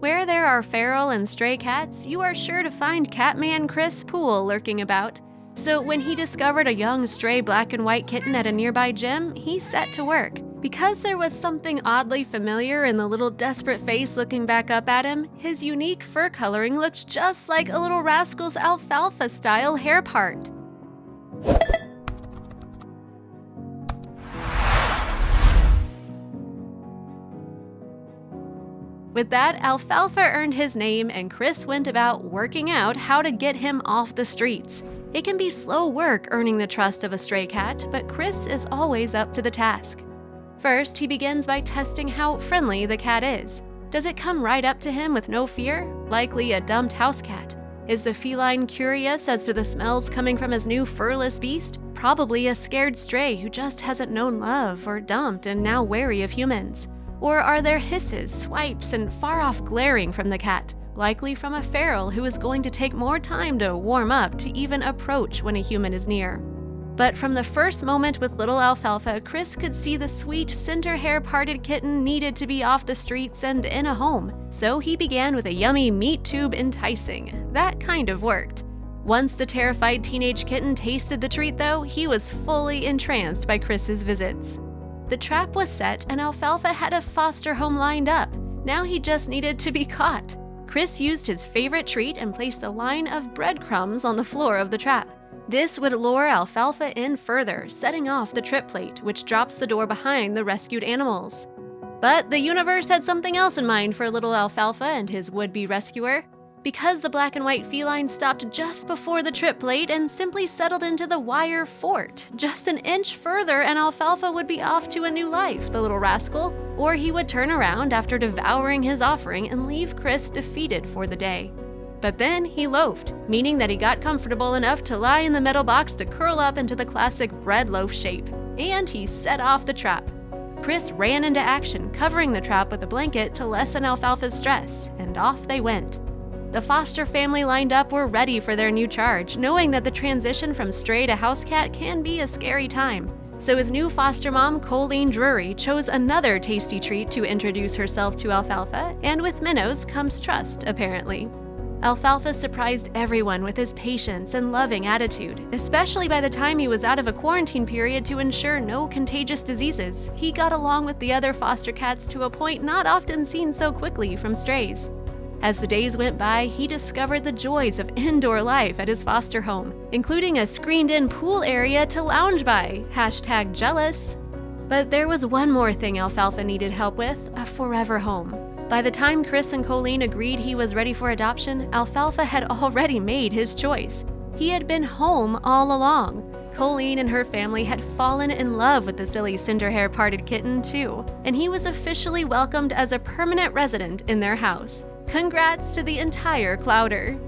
Where there are feral and stray cats, you are sure to find Catman Chris Poole lurking about. So when he discovered a young stray black and white kitten at a nearby gym, he set to work. Because there was something oddly familiar in the little desperate face looking back up at him, his unique fur coloring looked just like a little rascal's alfalfa-style hair part. With that, Alfalfa earned his name, and Chris went about working out how to get him off the streets. It can be slow work earning the trust of a stray cat, but Chris is always up to the task. First, he begins by testing how friendly the cat is. Does it come right up to him with no fear? Likely a dumped house cat. Is the feline curious as to the smells coming from his new furless beast? Probably a scared stray who just hasn't known love or dumped and now wary of humans. Or are there hisses, swipes, and far-off glaring from the cat, likely from a feral who is going to take more time to warm up to even approach when a human is near? But from the first moment with little Alfalfa, Chris could see the sweet center-hair-parted kitten needed to be off the streets and in a home. So he began with a yummy meat tube enticing. That kind of worked. Once the terrified teenage kitten tasted the treat though, he was fully entranced by Chris's visits. The trap was set and Alfalfa had a foster home lined up. Now he just needed to be caught. Chris used his favorite treat and placed a line of breadcrumbs on the floor of the trap. This would lure Alfalfa in further, setting off the trip plate, which drops the door behind the rescued animals. But the universe had something else in mind for little Alfalfa and his would-be rescuer. Because the black and white feline stopped just before the trip plate and simply settled into the wire fort. Just an inch further and Alfalfa would be off to a new life, the little rascal. Or he would turn around after devouring his offering and leave Chris defeated for the day. But then he loafed, meaning that he got comfortable enough to lie in the metal box to curl up into the classic bread loaf shape. And he set off the trap. Chris ran into action, covering the trap with a blanket to lessen Alfalfa's stress, and off they went. The foster family lined up were ready for their new charge, knowing that the transition from stray to house cat can be a scary time. So his new foster mom, Colleen Drury, chose another tasty treat to introduce herself to Alfalfa, and with minnows comes trust, apparently. Alfalfa surprised everyone with his patience and loving attitude, especially by the time he was out of a quarantine period to ensure no contagious diseases. He got along with the other foster cats to a point not often seen so quickly from strays. As the days went by, he discovered the joys of indoor life at his foster home, including a screened-in pool area to lounge by. #jealous. But there was one more thing Alfalfa needed help with, a forever home. By the time Chris and Colleen agreed he was ready for adoption, Alfalfa had already made his choice. He had been home all along. Colleen and her family had fallen in love with the silly cinder-hair-parted kitten too, and he was officially welcomed as a permanent resident in their house. Congrats to the entire Clowder!